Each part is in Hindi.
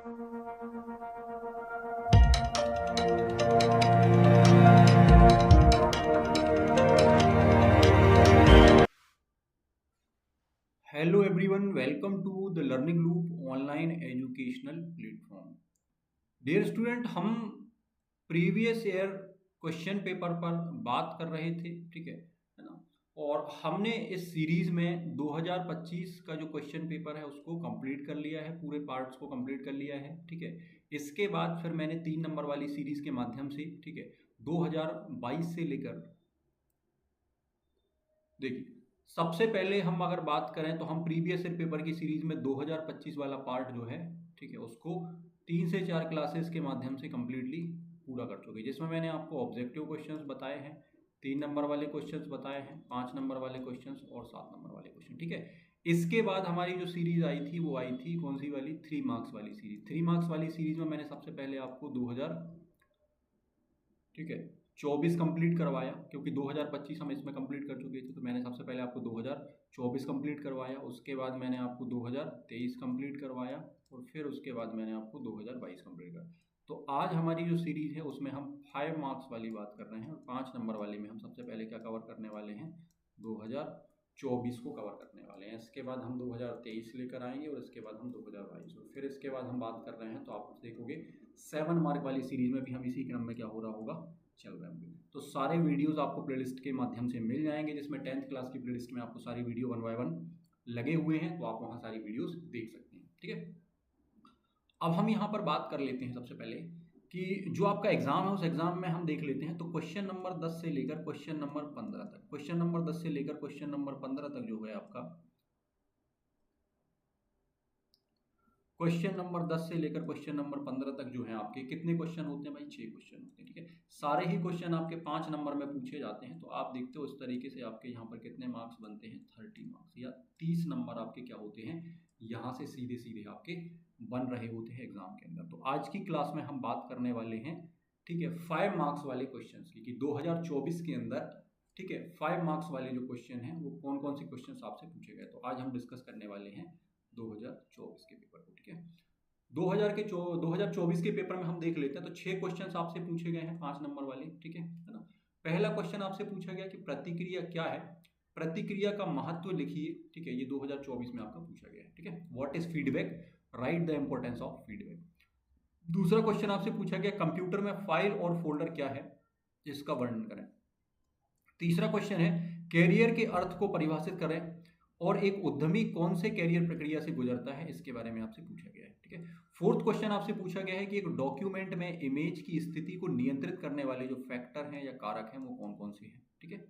Hello everyone, welcome to the Learning Loop online educational platform. Dear student, हम प्रीवियस ईयर क्वेश्चन पेपर पर बात कर रहे थे, ठीक है ना। और हमने इस सीरीज में 2025 का जो क्वेश्चन पेपर है उसको कंप्लीट कर लिया है, पूरे पार्ट्स को कंप्लीट कर लिया है, ठीक है। इसके बाद फिर मैंने 3 नंबर वाली सीरीज के माध्यम से, ठीक है, 2022 से लेकर, देखिए, सबसे पहले हम अगर बात करें तो हम प्रीवियस ईयर पेपर की सीरीज में 2025 वाला पार्ट जो है, ठीक है, उसको 3 से 4 क्लासेस के माध्यम से कंप्लीटली पूरा कर चुके हैं, जिसमें मैंने आपको ऑब्जेक्टिव क्वेश्चंस बताए हैं, 3 नंबर वाले क्वेश्चंस बताए हैं, 5 नंबर वाले क्वेश्चंस और 7 नंबर वाले क्वेश्चन, ठीक है। इसके बाद हमारी जो सीरीज आई थी वो आई थी कौन सी वाली, 3 मार्क्स वाली सीरीज। 3 मार्क्स वाली सीरीज में मैंने सबसे पहले आपको 2000, ठीक है, 24 कंप्लीट करवाया, क्योंकि 2025 हम इसमें कंप्लीट कर चुके थे, तो मैंने सबसे पहले आपको 2024 कंप्लीट करवाया, उसके बाद मैंने आपको 2023 कंप्लीट करवाया और फिर उसके बाद मैंने आपको 2022 कंप्लीट करवाया। तो आज हमारी जो सीरीज है उसमें हम 5 मार्क्स वाली बात कर रहे हैं और 5 नंबर वाले में हम सबसे पहले क्या कवर करने वाले हैं, 2024 को कवर करने वाले हैं। इसके बाद हम 2023 लेकर आएंगे और इसके बाद हम 2022 और फिर इसके बाद हम बात कर रहे हैं, तो आप देखोगे 7 मार्क वाली सीरीज में भी हम इसी क्रम में क्या हो रहा होगा, चल रहे होंगे। तो सारे वीडियोस आपको प्लेलिस्ट के माध्यम से मिल जाएंगे, जिसमें 10th क्लास की प्लेलिस्ट में आपको सारी वीडियो 1 बाय 1 लगे हुए हैं, तो आप वहाँ सारी वीडियोस देख सकते हैं, ठीक है। अब हम यहाँ पर बात कर लेते हैं सबसे पहले कि जो आपका एग्जाम है उस एग्जाम में हम देख लेते हैं, तो क्वेश्चन नंबर 10 से लेकर क्वेश्चन नंबर 15 तक, क्वेश्चन नंबर 10 से लेकर क्वेश्चन नंबर 15 तक जो है आपका, क्वेश्चन नंबर 10 से लेकर क्वेश्चन नंबर 15 तक जो है आपके कितने क्वेश्चन होते हैं भाई, 6 क्वेश्चन होते हैं, ठीक है। सारे ही क्वेश्चन आपके 5 नंबर में पूछे जाते हैं, तो आप देखते हो इस तरीके से आपके यहाँ पर कितने मार्क्स बनते हैं, 30 मार्क्स या 30 नंबर आपके क्या होते हैं, यहाँ से सीधे सीधे आपके बन रहे होते हैं एग्जाम के अंदर। तो आज की क्लास में हम बात करने वाले हैं, ठीक है, 5 मार्क्स वाले क्वेश्चन की, कि 2024 के अंदर, ठीक है, 5 मार्क्स वाले जो क्वेश्चन हैं वो कौन कौन से क्वेश्चन आपसे पूछे गए। तो आज हम डिस्कस करने वाले हैं 2024 के पेपर को, ठीक है। 2024 के पेपर में हम देख लेते हैं, तो 6 क्वेश्चन आपसे पूछे गए हैं, 5 नंबर वाले, ठीक है ना। पहला क्वेश्चन आपसे पूछा गया कि प्रतिक्रिया क्या है, प्रतिक्रिया का महत्व लिखिए, ठीक है, ये 2024 में आपका पूछा गया है, ठीक है। What is feedback, right the importance of feedback. दूसरा क्वेश्चन आपसे पूछा गया कंप्यूटर में फाइल और फोल्डर क्या है, इसका वर्णन करें। तीसरा क्वेश्चन है कैरियर के अर्थ को परिभाषित करें और एक उद्यमी कौन से कैरियर प्रक्रिया से गुजरता है, इसके बारे में आपसे पूछा गया है, ठीक है। फोर्थ क्वेश्चन आपसे पूछा गया है कि एक डॉक्यूमेंट में इमेज की स्थिति को नियंत्रित करने वाले जो फैक्टर हैं या कारक हैं वो कौन कौन से हैं, ठीक है।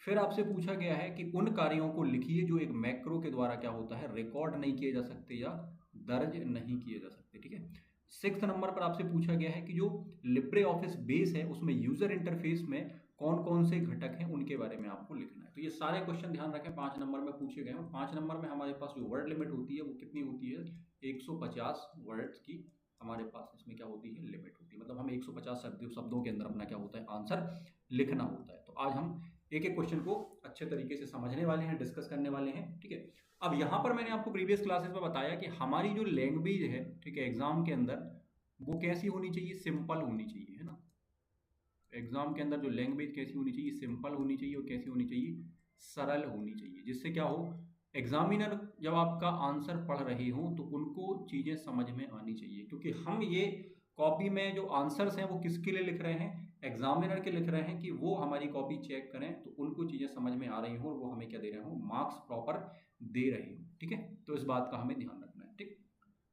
फिर आपसे पूछा गया है कि उन कार्यों को लिखिए जो एक मैक्रो के द्वारा क्या होता है, रिकॉर्ड नहीं किए जा सकते या दर्ज नहीं किए जा सकते, ठीक है। 6 नंबर पर आपसे पूछा गया है कि जो लिब्रे ऑफिस बेस है उसमें यूजर इंटरफेस में कौन कौन से घटक हैं उनके बारे में आपको लिखना है। तो ये सारे क्वेश्चन ध्यान रखें 5 नंबर में पूछे गए हैं। 5 नंबर में हमारे पास जो वर्ड लिमिट होती है वो कितनी होती है, 150 वर्ड्स की हमारे पास इसमें क्या होती है, लिमिट होती है। मतलब हम 150 शब्दों के अंदर अपना क्या होता है, आंसर लिखना होता है। तो आज हम एक एक क्वेश्चन को अच्छे तरीके से समझने वाले हैं, डिस्कस करने वाले हैं, ठीक है। अब यहाँ पर मैंने आपको प्रीवियस क्लासेस में बताया कि हमारी जो लैंग्वेज है, ठीक है, एग्जाम के अंदर वो कैसी होनी चाहिए, सिंपल होनी चाहिए, है ना। एग्जाम के अंदर जो लैंग्वेज कैसी होनी चाहिए, सिंपल होनी चाहिए और कैसी होनी चाहिए, सरल होनी चाहिए, जिससे क्या हो, एग्जामिनर जब आपका आंसर पढ़ रहे हो तो उनको चीज़ें समझ में आनी चाहिए, क्योंकि हम ये कॉपी में जो आंसर्स हैं वो किसके लिए लिख रहे हैं, एग्जामिनर के लिख रहे हैं, कि वो हमारी कॉपी चेक करें तो उनको चीज़ें समझ में आ रही हो और वो हमें क्या दे रहे हो, मार्क्स प्रॉपर दे रहे हो, ठीक है। तो इस बात का हमें ध्यान रखना है, ठीक।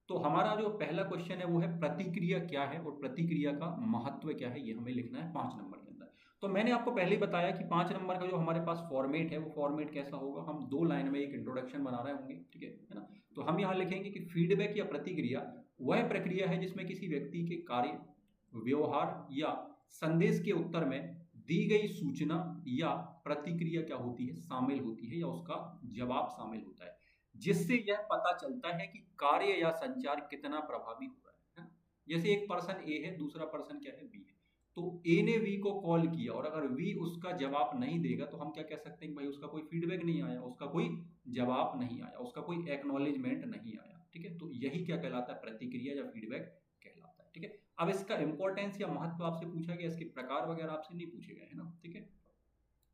तो हमारा जो पहला क्वेश्चन है वो है प्रतिक्रिया क्या है और प्रतिक्रिया का महत्व क्या है, ये हमें लिखना है 5 नंबर के अंदर। तो मैंने आपको पहले ही बताया कि 5 नंबर का जो हमारे पास फॉर्मेट है वो फॉर्मेट कैसा होगा, हम 2 लाइन में एक इंट्रोडक्शन बना रहे होंगे, ठीक है ना। तो हम यहाँ लिखेंगे कि फीडबैक या प्रतिक्रिया वह प्रक्रिया है जिसमें किसी व्यक्ति के कार्य, व्यवहार या संदेश के उत्तर में दी गई सूचना या प्रतिक्रिया क्या होती है, शामिल होती है, या उसका जवाब शामिल होता है, जिससे यह पता चलता है कि कार्य या संचार कितना प्रभावी हो रहा है ना। जैसे एक पर्सन ए है, दूसरा पर्सन क्या है, बी है, तो ए ने वी को कॉल किया और अगर वी उसका जवाब नहीं देगा तो हम क्या कह सकते हैं कि भाई उसका कोई फीडबैक नहीं आया, उसका कोई जवाब नहीं आया, उसका कोई एक्नॉलेजमेंट नहीं आया। ठीक है। तो यही क्या कहलाता है, प्रतिक्रिया या फीडबैक कहलाता है, ठीक है। अब इसका इंपॉर्टेंस या महत्व आपसे पूछा गया, इसके प्रकार वगैरह आपसे नहीं पूछे गए हैं ना, ठीक है,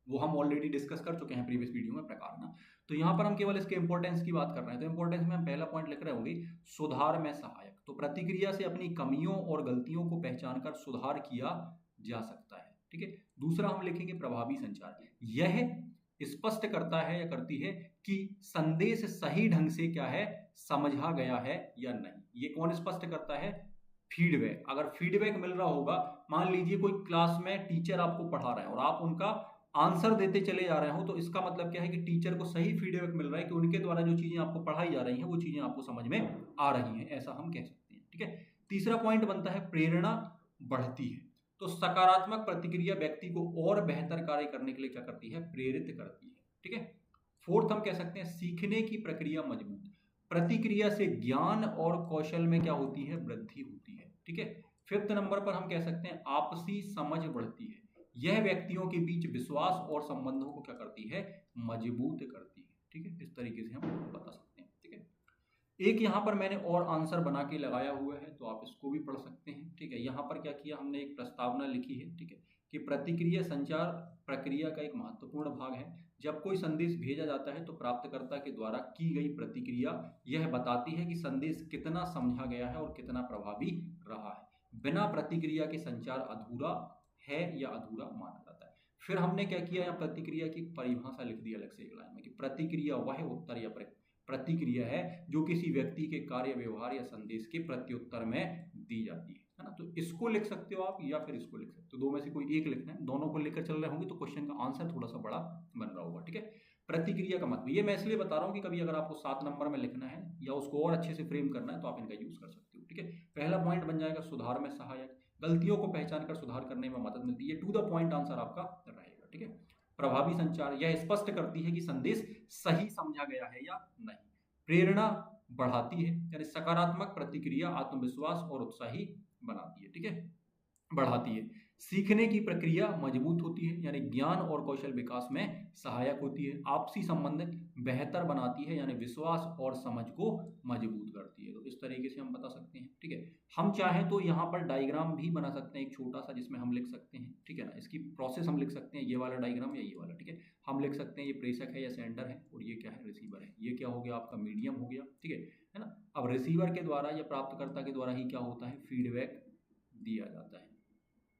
वो हम ऑलरेडी डिस्कस कर चुके हैं प्रीवियस वीडियो में प्रकार ना। तो यहाँ पर हम केवल इसके इंपॉर्टेंस की बात कर रहे हैं। तो इंपॉर्टेंस में हम पहला पॉइंट लिख रहे होंगे सुधार में सहायक। तो प्रतिक्रिया से अपनी कमियों और गलतियों को पहचान कर सुधार किया जा सकता है, ठीक है। दूसरा हम लिखेंगे प्रभावी संचार। यह स्पष्ट करता है या करती है कि संदेश सही ढंग से क्या है, समझा गया है या नहीं। ये कौन स्पष्ट करता है, फीडबैक। अगर फीडबैक मिल रहा होगा, मान लीजिए कोई क्लास में टीचर आपको पढ़ा रहे हैं और आप उनका आंसर देते चले जा रहे हो, तो इसका मतलब क्या है कि टीचर को सही फीडबैक मिल रहा है कि उनके द्वारा जो चीजें आपको पढ़ाई जा रही हैं वो चीजें आपको समझ में आ रही हैं, ऐसा हम कह सकते हैं, ठीक है। तीसरा पॉइंट बनता है प्रेरणा बढ़ती है। तो सकारात्मक प्रतिक्रिया व्यक्ति को और बेहतर कार्य करने के लिए क्या करती है, प्रेरित करती है, ठीक है। फोर्थ हम कह सकते हैं सीखने की प्रक्रिया मजबूत। प्रतिक्रिया से ज्ञान और कौशल में क्या होती है, वृद्धि होती है, ठीक है। फिफ्थ नंबर पर हम कह सकते हैं आपसी समझ बढ़ती है। यह व्यक्तियों के बीच विश्वास और संबंधों को क्या करती है, मजबूत करती है, ठीक है। इस तरीके से हम बता सकते हैं, ठीक है। एक यहाँ पर मैंने और आंसर बना के लगाया हुआ है, तो आप इसको भी पढ़ सकते हैं, ठीक है। यहाँ पर क्या किया हमने, एक प्रस्तावना लिखी है, ठीक है, कि प्रतिक्रिया संचार प्रक्रिया का एक महत्वपूर्ण भाग है। जब कोई संदेश भेजा जाता है तो प्राप्तकर्ता के द्वारा की गई प्रतिक्रिया यह बताती है कि संदेश कितना समझा गया है और कितना प्रभावी रहा है। बिना प्रतिक्रिया के संचार अधूरा है या अधूरा माना जाता है। फिर हमने क्या किया, यहाँ प्रतिक्रिया की परिभाषा लिख दी अलग से एक लाइन में कि प्रतिक्रिया वह उत्तर या प्रतिक्रिया है जो किसी व्यक्ति के कार्य, व्यवहार या संदेश के प्रत्युत्तर में दी जाती है ना। तो इसको लिख सकते हो आप या फिर इसको लिख सकते हो, दो में से कोई एक लिखना है। दोनों को लेकर चल रहे होंगे तो क्वेश्चन का आंसर थोड़ा सा बड़ा बन रहा होगा, ठीक है। प्रतिक्रिया का मतलब, ये मैं इसलिए बता रहा हूँ कि कभी अगर आपको 7 नंबर में लिखना है या उसको और अच्छे से फ्रेम करना है तो आप इनका यूज कर सकते हो, ठीक है। पहला पॉइंट बन जाएगा सुधार में सहायक, गलतियों को पहचान कर सुधार करने में मदद मिलती है। टू द पॉइंट आंसर आपका रहेगा, ठीक है। प्रभावी संचार, यह स्पष्ट करती है कि संदेश सही समझा गया है या नहीं। प्रेरणा बढ़ाती है, यानी सकारात्मक प्रतिक्रिया आत्मविश्वास और उत्साही बनाती है, ठीक है, बढ़ाती है। सीखने की प्रक्रिया मजबूत होती है, यानी ज्ञान और कौशल विकास में सहायक होती है। आपसी संबंध बेहतर बनाती है, यानी विश्वास और समझ को मजबूत करती है। तो इस तरीके से हम बता सकते हैं, ठीक है। हम चाहें तो यहाँ पर डायग्राम भी बना सकते हैं एक छोटा सा, जिसमें हम लिख सकते हैं, ठीक है ना, इसकी प्रोसेस हम लिख सकते हैं, ये वाला डायग्राम या ये वाला, ठीक है। हम लिख सकते हैं ये प्रेषक है या सेंडर है और ये क्या है, रिसीवर है। ये क्या हो गया, आपका मीडियम हो गया, ठीक है ना। अब रिसीवर के द्वारा या प्राप्तकर्ता के द्वारा ही क्या होता है, फीडबैक दिया जाता है,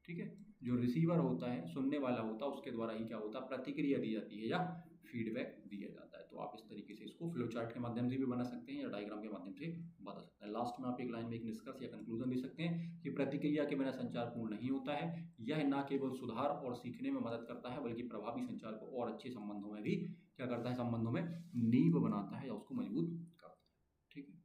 ठीक है। जो रिसीवर होता है, सुनने वाला होता है, उसके द्वारा ही क्या होता है, प्रतिक्रिया दी जाती है या फीडबैक दिया जाता है। तो आप इस तरीके से इसको फ्लो चार्ट के माध्यम से भी बना सकते हैं या डायग्राम के माध्यम से बता सकते हैं। लास्ट में आप एक लाइन में एक निष्कर्ष या कंक्लूजन दे सकते हैं कि प्रतिक्रिया के बिना संचार पूर्ण नहीं होता है। यह न केवल सुधार और सीखने में मदद करता है बल्कि प्रभावी संचार को और अच्छे संबंधों में भी क्या करता है, संबंधों में नींव बनाता है या उसको मजबूत करता है, ठीक है।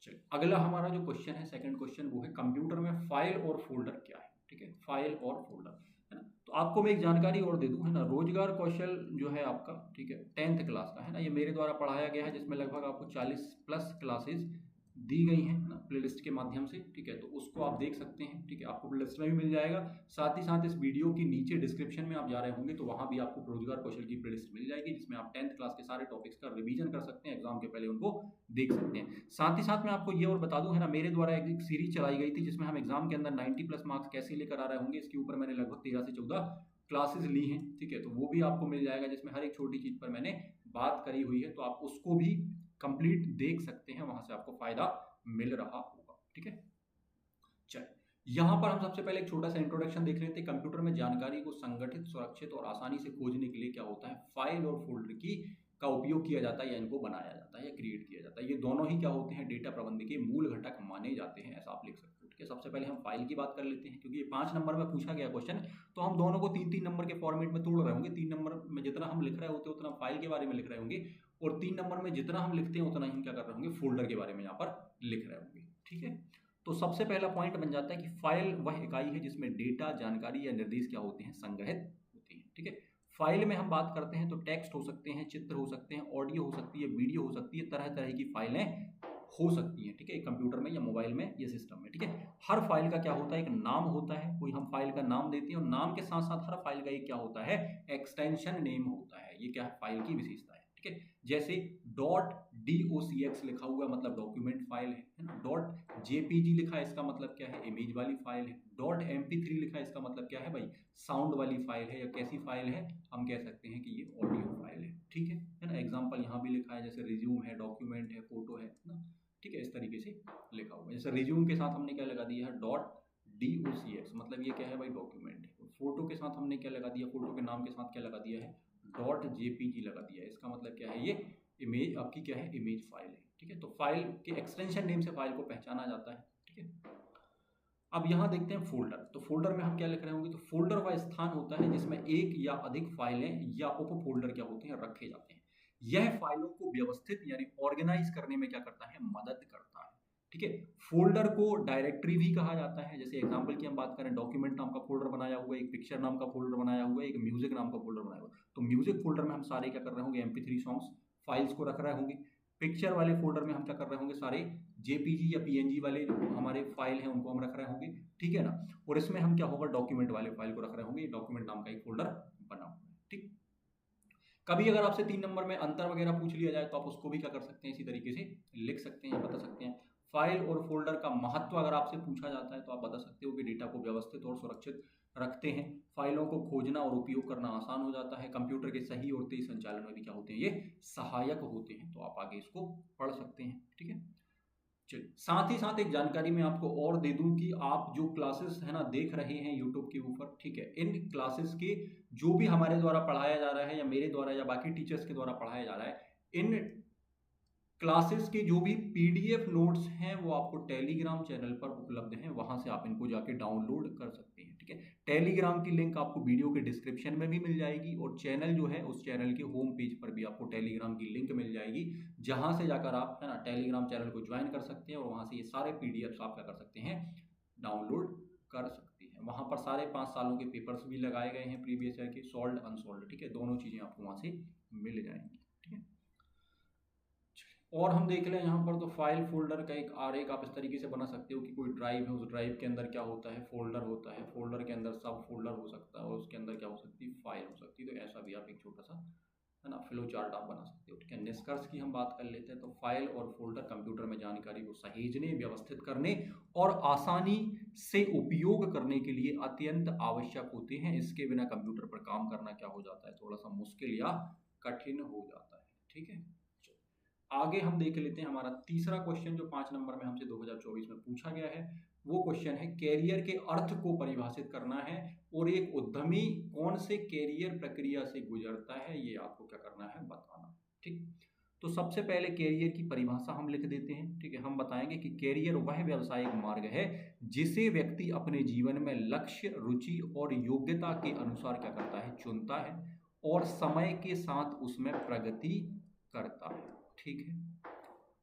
चलिए अगला हमारा जो क्वेश्चन है, सेकंड क्वेश्चन, वो है कंप्यूटर में फाइल और फोल्डर क्या है, ठीक है। फाइल और फोल्डर, है ना। तो आपको मैं एक जानकारी और दे दूं, है ना, रोजगार कौशल जो है आपका, ठीक है, 10th क्लास का है ना, ये मेरे द्वारा पढ़ाया गया है, जिसमें लगभग आपको 40+ क्लासेस दी गई हैं ना प्लेलिस्ट के माध्यम से, ठीक है। तो उसको आप देख सकते हैं, ठीक है, आपको प्लेलिस्ट में भी मिल जाएगा। साथ ही साथ इस वीडियो के नीचे डिस्क्रिप्शन में आप जा रहे होंगे तो वहाँ भी आपको रोजगार कौशल की प्लेलिस्ट मिल जाएगी, जिसमें आप 10th क्लास के सारे टॉपिक्स का रिवीजन कर सकते हैं, एग्जाम के पहले उनको देख सकते हैं। साथ ही साथ मैं आपको ये और बता दूं, है ना, मेरे द्वारा एक सीरीज चलाई गई थी जिसमें हम एग्जाम के अंदर 90+ मार्क्स कैसे लेकर आ रहे होंगे, इसके ऊपर मैंने लगभग 13 से 14 क्लासेस ली हैं, ठीक है। तो वो भी आपको मिल जाएगा, जिसमें हर एक छोटी चीज पर मैंने बात करी हुई है, तो आप उसको भी कंप्लीट देख सकते हैं, वहां से आपको फायदा मिल रहा होगा, ठीक है। चलिए यहाँ पर हम सबसे पहले एक छोटा सा इंट्रोडक्शन देख लेते हैं। कंप्यूटर में जानकारी को संगठित, सुरक्षित और आसानी से खोजने के लिए क्या होता है, फाइल और फोल्डर की का उपयोग किया जाता है या इनको बनाया जाता है या क्रिएट किया जाता है। ये दोनों ही क्या होते हैं, डेटा प्रबंधन के मूल घटक माने जाते हैं, ऐसा आप लिख सकते हो, ठीक है। सबसे पहले हम फाइल की बात कर लेते हैं, क्योंकि ये 5 नंबर में पूछा गया क्वेश्चन, तो हम दोनों को 3-3 नंबर के फॉर्मेट में तोड़ रहे होंगे। 3 नंबर में जितना हम लिख रहे होते हैं उतना फाइल के बारे में लिख रहे होंगे, और 3 नंबर में जितना हम लिखते हैं उतना ही हम क्या कर रहे होंगे, फोल्डर के बारे में यहाँ पर लिख रहे होंगे, ठीक है। तो सबसे पहला पॉइंट बन जाता है कि फाइल वह इकाई है जिसमें डेटा, जानकारी या निर्देश क्या होते हैं, संग्रहित होते हैं, ठीक है। फाइल में हम बात करते हैं तो टेक्स्ट हो सकते हैं, चित्र हो सकते हैं, ऑडियो हो सकती है, वीडियो हो सकती है, तरह तरह की फाइलें हो सकती हैं, ठीक है, कंप्यूटर में या मोबाइल में या सिस्टम में, ठीक है। हर फाइल का क्या होता है, एक नाम होता है, कोई हम फाइल का नाम देते हैं, और नाम के साथ साथ हर फाइल का एक क्या होता है, एक्सटेंशन नेम होता है। ये क्या है, फाइल की विशेषता है, ठीक है। जैसे .docx लिखा हुआ मतलब डॉक्यूमेंट फाइल है ना। .jpg लिखा है इसका मतलब क्या है, इमेज वाली फाइल है। .mp3 लिखा है इसका मतलब क्या है भाई, साउंड वाली फाइल है, या कैसी फाइल है, हम कह सकते हैं कि ये ऑडियो फाइल है, ठीक है ना। एग्जाम्पल यहाँ भी लिखा है, जैसे रिज्यूम है, डॉक्यूमेंट है, फोटो है ना, ठीक है, इस तरीके से लिखा हुआ है। जैसे रिज्यूम के साथ हमने क्या लगा दिया है, .docx मतलब ये क्या है भाई, डॉक्यूमेंट है। फोटो के साथ हमने क्या लगा दिया, फोटो के नाम के साथ क्या लगा दिया है, .jpg लगा दिया है। इसका मतलब क्या है, ये इमेज आपकी क्या है, इमेज फाइल है, ठीक है। तो फाइल के एक्सटेंशन नेम से फाइल को पहचाना जाता है, ठीक है। अब यहाँ देखते हैं फोल्डर। तो फोल्डर में हम क्या लिख रहे होंगे, तो फोल्डर वह स्थान होता है जिसमें एक या अधिक फाइलें या उप फोल्डर क्या होते हैं, रखे जाते हैं। यह फाइलों को व्यवस्थित यानी ऑर्गेनाइज करने में क्या करता है, मदद करता है, ठीक है। फोल्डर को डायरेक्टरी भी कहा जाता है। जैसे एग्जांपल की हम बात करें, डॉक्यूमेंट नाम का फोल्डर बनाया हुआ है, एक पिक्चर नाम का फोल्डर बनाया हुआ है, एक म्यूजिक नाम का फोल्डर बनाया हुआ है। तो म्यूजिक फोल्डर में हम सारे क्या कर रहे होंगे, MP3 सॉन्ग्स फाइल्स को रख रहे होंगे। पिक्चर वाले फोल्डर में हम क्या कर रहे होंगे, सारे JPG या PNG वाले जो हमारे फाइल हैं उनको हम रख रहे होंगे, ठीक है ना। और इसमें हम क्या होगा, डॉक्यूमेंट वाले फाइल को रख रहे होंगे। डॉक्यूमेंट नाम का एक फोल्डर बना हुआ है, ठीक। कभी अगर आपसे 3 नंबर में अंतर वगैरह पूछ लिया जाए तो आप उसको भी क्या कर सकते हैं, इसी तरीके से लिख सकते हैं, बता सकते हैं। फाइल और फोल्डर का महत्व अगर आपसे पूछा जाता है तो आप बता सकते हो कि डेटा को व्यवस्थित और सुरक्षित रखते हैं। फाइलों को खोजना और उपयोग करना आसान हो जाता है। कंप्यूटर के सही और तेज संचालन में भी क्या होते हैं, ये सहायक होते हैं। तो आप आगे इसको पढ़ सकते हैं, ठीक है। चलिए, साथ ही साथ एक जानकारी मैं आपको और दे दूं कि आप जो क्लासेस है ना देख रहे हैं यूट्यूब के ऊपर, ठीक है, इन क्लासेस के जो भी हमारे द्वारा पढ़ाया जा रहा है या मेरे द्वारा या बाकी टीचर्स के द्वारा पढ़ाया जा रहा है, इन क्लासेस के जो भी PDF नोट्स हैं वो आपको टेलीग्राम चैनल पर उपलब्ध हैं, वहां से आप इनको जाके डाउनलोड कर सकते हैं, ठीक है। टेलीग्राम की लिंक आपको वीडियो के डिस्क्रिप्शन में भी मिल जाएगी, और चैनल जो है उस चैनल के होम पेज पर भी आपको टेलीग्राम की लिंक मिल जाएगी, जहां से जाकर आप है ना टेलीग्राम चैनल को ज्वाइन कर सकते हैं, और वहां से ये सारे PDFs आप क्या कर सकते हैं, डाउनलोड कर सकते हैं। वहां पर सारे 5 सालों के पेपर्स भी लगाए गए हैं, प्रीवियस ईयर के, सॉल्व अनसॉल्व, ठीक है, दोनों चीजें आपको वहां से मिल जाएंगी, ठीक है। और हम देख लें यहाँ पर, तो फाइल फोल्डर का एक आरेख आप इस तरीके से बना सकते हो कि कोई ड्राइव है, उस ड्राइव के अंदर क्या होता है, फोल्डर होता है, फोल्डर के अंदर सब फोल्डर हो सकता है, और उसके अंदर क्या हो सकती है, फाइल हो सकती है। तो ऐसा भी आप एक छोटा सा है ना फ्लो चार्ट आप बना सकते हो, ठीक है। निष्कर्ष की हम बात कर लेते हैं, तो फाइल और फोल्डर कंप्यूटर में जानकारी को सहेजने, व्यवस्थित करने और आसानी से उपयोग करने के लिए अत्यंत आवश्यक होते हैं। इसके बिना कंप्यूटर पर काम करना क्या हो जाता है, थोड़ा सा मुश्किल या कठिन हो जाता है, ठीक है। आगे हम देख लेते हैं हमारा तीसरा क्वेश्चन, जो 5 नंबर में हमसे 2024 में पूछा गया है। वो क्वेश्चन है, कैरियर के अर्थ को परिभाषित करना है, और एक उद्यमी कौन से कैरियर प्रक्रिया से गुजरता है, ये आपको क्या करना है, बताना, ठीक। तो सबसे पहले कैरियर की परिभाषा हम लिख देते हैं, ठीक है। हम बताएंगे कि कैरियर वह व्यावसायिक मार्ग है जिसे व्यक्ति अपने जीवन में लक्ष्य, रुचि और योग्यता के अनुसार क्या करता है, चुनता है, और समय के साथ उसमें प्रगति करता है, ठीक है।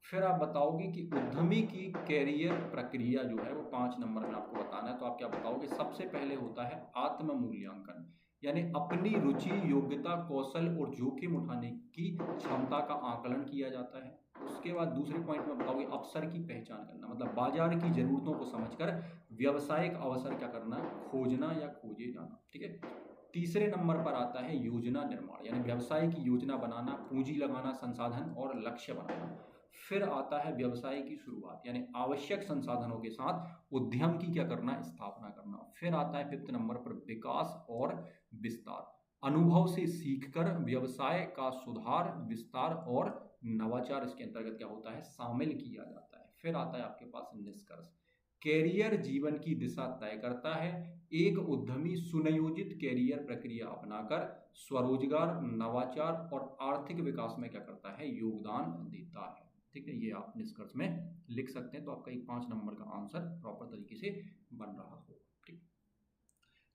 फिर आप बताओगे कि उद्यमी की कैरियर प्रक्रिया जो है वो 5 नंबर में आपको बताना है। तो आप क्या बताओगे, सबसे पहले होता है आत्म मूल्यांकन, यानी अपनी रुचि, योग्यता, कौशल और जोखिम उठाने की क्षमता का आकलन किया जाता है। उसके बाद दूसरे पॉइंट में बताओगे अवसर की पहचान करना, मतलब बाजार की जरूरतों को समझकर व्यावसायिक अवसर क्या करना, खोजना या खोजे जाना, ठीक है। तीसरे नंबर पर आता है योजना निर्माण, यानी व्यवसाय की योजना बनाना, पूंजी लगाना, संसाधन और लक्ष्य बनाना। फिर आता है व्यवसाय की शुरुआत, यानी आवश्यक संसाधनों के साथ उद्यम की क्या करना, स्थापना करना। फिर आता है 5th नंबर पर विकास और विस्तार, अनुभव से सीखकर व्यवसाय का सुधार, विस्तार और नवाचार इसके अंतर्गत क्या होता है, शामिल किया जाता है। फिर आता है आपके पास निष्कर्ष, कैरियर जीवन की दिशा तय करता है। एक उद्यमी सुनियोजित कैरियर प्रक्रिया अपनाकर स्वरोजगार, नवाचार और आर्थिक विकास में क्या करता है, योगदान देता है, ठीक है। ये आप निष्कर्ष में लिख सकते हैं। तो आपका एक 5 नंबर का आंसर प्रॉपर तरीके से बन रहा होगा, ठीक।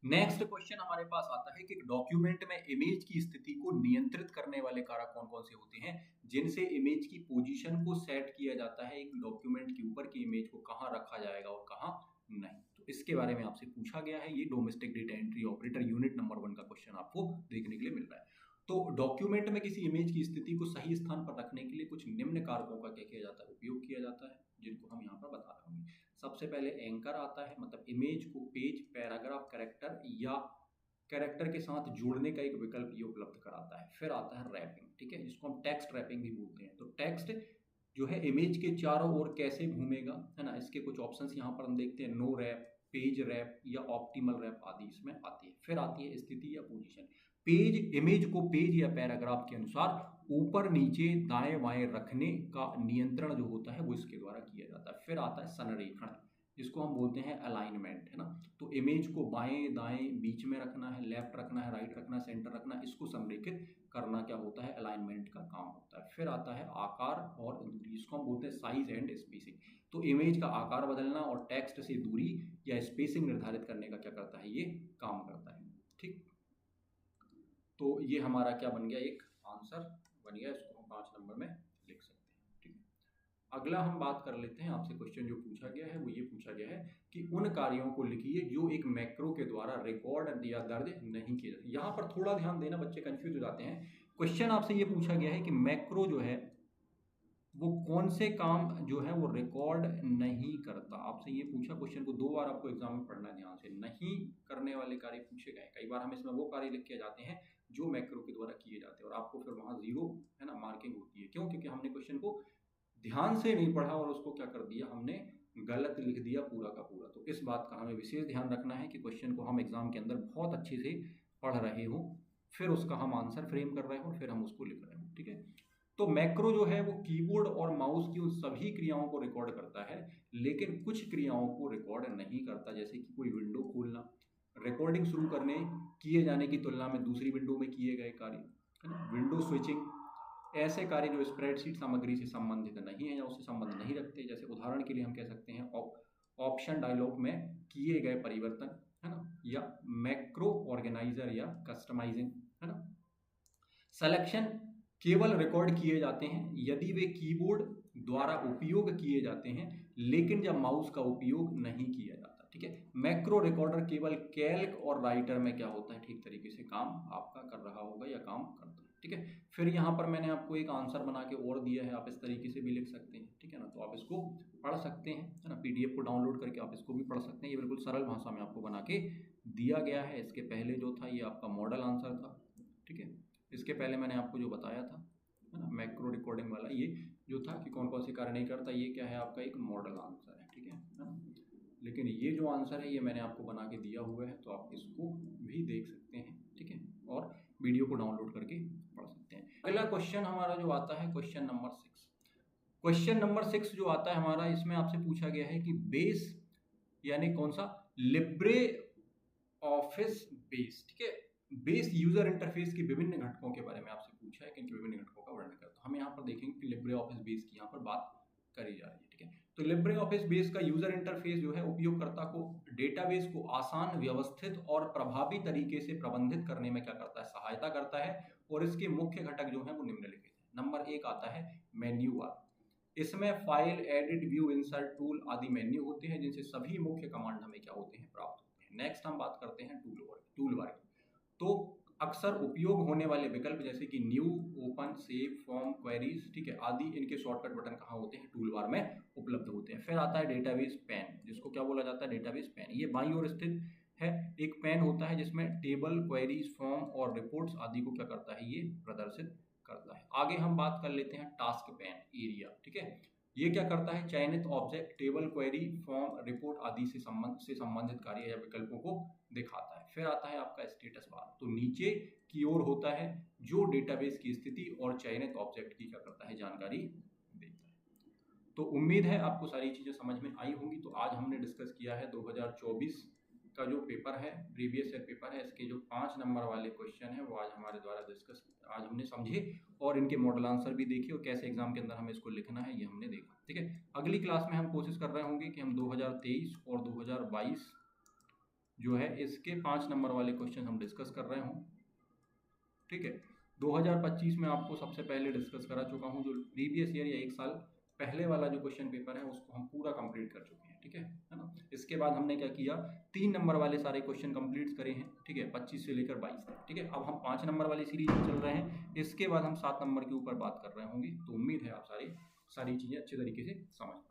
नेक्स्ट क्वेश्चन हमारे पास आता है कि डॉक्यूमेंट में इमेज की स्थिति को नियंत्रित करने वाले कारक कौन कौन से होते हैं, जिनसे इमेज की पोजीशन को सेट किया जाता है एक डॉक्यूमेंट के ऊपर कि इमेज को कहां रखा जाएगा और कहां नहीं। तो इसके बारे में आपसे पूछा गया है। ये domestic data entry operator unit number 1 का क्वेश्चन आपको देखने के लिए मिल रहा है। तो डॉक्यूमेंट में किसी इमेज की स्थिति को सही स्थान पर रखने के लिए कुछ निम्न कारकों का क्या किया जाता है, उपयोग किया जाता है, जिनको हम यहाँ पर बता रहे होंगे। सबसे पहले एंकर आता है, मतलब इमेज को पेज, पैराग्राफ, कैरेक्टर या कैरेक्टर के साथ जोड़ने का एक विकल्प ये उपलब्ध कराता है। फिर आता है रैपिंग, ठीक है, जिसको हम टेक्स्ट रैपिंग भी बोलते हैं। तो टेक्स्ट जो है इमेज के चारों ओर कैसे घूमेगा, है ना, इसके कुछ ऑप्शंस यहाँ पर हम देखते हैं, नो रैप, पेज रैप या ऑप्टिमल रैप आदि इसमें आती है। फिर आती है स्थिति या पोजीशन। पेज इमेज को पेज या पैराग्राफ के अनुसार ऊपर नीचे दाएं बाएं रखने का नियंत्रण जो होता है वो इसके द्वारा किया जाता है। फिर आता है संरेखण, जिसको हम बोलते हैं अलाइनमेंट, है ना। तो इमेज को बाएं दाएं बीच में रखना है, लेफ्ट रखना है, राइट रखना है, सेंटर रखना है, इसको संरेखित करना क्या होता है, अलाइनमेंट का काम होता है। फिर आता है आकार और दूरी, जिसको हम बोलते हैं साइज एंड स्पेसिंग। तो इमेज का आकार बदलना और टेक्स्ट से दूरी या स्पेसिंग निर्धारित करने का क्या करता है, ये काम करता है। ठीक, तो ये हमारा क्या बन गया, एक आंसर बन गया, इसको हम 5 नंबर में लिख सकते हैं। ठीक है, अगला हम बात कर लेते हैं, आपसे क्वेश्चन जो पूछा गया है वो ये पूछा गया है कि उन कार्यों को लिखिए जो एक मैक्रो के द्वारा रिकॉर्ड या दर्ज नहीं किए जाते। यहाँ पर थोड़ा ध्यान देना, बच्चे कंफ्यूज हो जाते हैं। क्वेश्चन आपसे ये पूछा गया है कि मैक्रो जो है वो कौन से काम जो है वो रिकॉर्ड नहीं करता। आपसे ये पूछा, क्वेश्चन को 2 बार आपको एग्जाम में पढ़ना है ध्यान से। नहीं करने वाले कार्य पूछे गए, कई बार हम इसमें वो कार्य लिख के जाते हैं जो मैक्रो के द्वारा किए जाते हैं और आपको फिर वहाँ 0, है ना, मार्किंग होती है। क्यों? क्योंकि हमने क्वेश्चन को ध्यान से नहीं पढ़ा और उसको क्या कर दिया, हमने गलत लिख दिया पूरा का पूरा। तो इस बात का हमें विशेष ध्यान रखना है कि क्वेश्चन को हम एग्जाम के अंदर बहुत अच्छे से पढ़ रहे हो, फिर उसका हम आंसर फ्रेम कर रहे हो, फिर हम उसको लिख रहे हो। ठीक है, तो मैक्रो जो है वो कीबोर्ड और माउस की उन सभी क्रियाओं को रिकॉर्ड करता है, लेकिन कुछ क्रियाओं को रिकॉर्ड नहीं करता। जैसे कि कोई विंडो खोलना, रिकॉर्डिंग शुरू करने किए जाने की तुलना में दूसरी विंडो में किए गए कार्य, है ना, विंडो स्विचिंग, ऐसे कार्य जो स्प्रेडशीट सामग्री से संबंधित नहीं है या उससे संबंध नहीं रखते। जैसे उदाहरण के लिए हम कह सकते हैं ऑप्शन डायलॉग में किए गए परिवर्तन, है ना, या मैक्रो ऑर्गेनाइजर या कस्टमाइजिंग, है ना। सिलेक्शन केवल रिकॉर्ड किए जाते हैं यदि वे कीबोर्ड द्वारा उपयोग किए जाते हैं, लेकिन जब माउस का उपयोग नहीं किया जाता। ठीक है, मैक्रो रिकॉर्डर केवल कैल्क और राइटर में क्या होता है, ठीक तरीके से काम आपका कर रहा होगा या काम करता है। ठीक है, फिर यहाँ पर मैंने आपको एक आंसर बना के और दिया है, आप इस तरीके से भी लिख सकते हैं। ठीक है ना, तो आप इसको पढ़ सकते हैं, है ना, पीडीएफ को डाउनलोड करके आप इसको भी पढ़ सकते हैं। ये बिल्कुल सरल भाषा में आपको बना के दिया गया है। इसके पहले जो था ये आपका मॉडल आंसर था। ठीक है, इसके पहले मैंने आपको जो बताया था, है ना, मैक्रो रिकॉर्डिंग वाला, ये जो था कि कौन कौन से कार्य नहीं करता, ये क्या है आपका एक मॉडल आंसर है। ठीक है ना, लेकिन ये जो आंसर है ये मैंने आपको बना के दिया हुआ है, तो आप इसको भी देख सकते हैं। ठीक है, और वीडियो को डाउनलोड करके पढ़ सकते हैं। अगला क्वेश्चन हमारा जो आता है क्वेश्चन नंबर 6। क्वेश्चन नंबर 6 जो आता है हमारा, इसमें आपसे पूछा गया है कि बेस यानी कौन सा, लिब्रे ऑफिस बेस। ठीक है, बेस यूजर इंटरफेस के विभिन्न घटकों के बारे में आपसे पूछा है कि इनके विभिन्न घटकों का वर्णन करें। तो हम यहाँ पर देखेंगे कि लिब्रे ऑफिस बेस की यहाँ पर बात करी जा रही है। ठीक है, तो लिब्रे ऑफिस बेस का यूजर इंटरफेस जो है उपयोगकर्ता को डेटाबेस को आसान, व्यवस्थित और प्रभावी तरीके से प्रबंधित करने में क्या करता है, सहायता करता है। और इसके मुख्य घटक जो है वो निम्नलिखित है। नंबर 1 आता है मेन्यू बार। इसमें file, edit, view, insert, tool आदि मेन्यू होते हैं, जिनसे सभी मुख्य कमांड हमें क्या होते हैं, प्राप्त होते हैं। नेक्स्ट हम बात करते हैं टूल बार की। तो अक्सर उपयोग होने वाले विकल्प जैसे कि new, open, save, form, queries, ठीक है, आदि इनके शॉर्टकट बटन कहाँ होते हैं, टूल बार में उपलब्ध होते हैं। फिर आता है डेटाबेस पैन, जिसको क्या बोला जाता है, डेटाबेस पैन। ये बाईं ओर स्थित है, एक पैन होता है जिसमें टेबल, क्वेरीज, फॉर्म और रिपोर्ट्स आदि को क्या करता है, ये प्रदर्शित करता है। आगे हम बात कर लेते हैं टास्क पैन एरिया। ठीक है, ये क्या करता है, चयनित object, table, query, form, report आदि से संबंधित कार्य या विकल्पों को दिखाता है। फिर आता है आपका स्टेटस बार। तो नीचे की ओर होता है जो डेटाबेस की स्थिति और चयनित ऑब्जेक्ट की क्या करता है, जानकारी देता है। तो उम्मीद है आपको सारी चीजें समझ में आई होंगी। तो आज हमने डिस्कस किया है 2024 का जो पेपर है, प्रीवियस ईयर पेपर है, इसके जो 5 नंबर वाले क्वेश्चन है वो आज हमारे द्वारा आज हमने समझे और इनके मॉडल आंसर भी देखे और कैसे एग्जाम के अंदर हमें इसको लिखना है ये हमने देखा। ठीक है, अगली क्लास में हम कोशिश कर रहे होंगे कि हम 2023 और 2022 जो है इसके 5 नंबर वाले क्वेश्चन हम डिस्कस कर रहे हों। ठीक है, 2025 में आपको सबसे पहले डिस्कस करा चुका हूं, जो प्रीवियस ईयर या 1 साल पहले वाला जो क्वेश्चन पेपर है उसको हम पूरा कंप्लीट कर चुके हैं। ठीक है ना, इसके बाद हमने क्या किया, 3 नंबर वाले सारे क्वेश्चन कंप्लीट करे हैं। ठीक है, 25 से लेकर 22 तक। ठीक है, अब हम 5 नंबर वाली सीरीज में चल रहे हैं, इसके बाद हम 7 नंबर के ऊपर बात कर रहे होंगे। तो उम्मीद है आप सारी चीजें अच्छे तरीके से समझ पाए।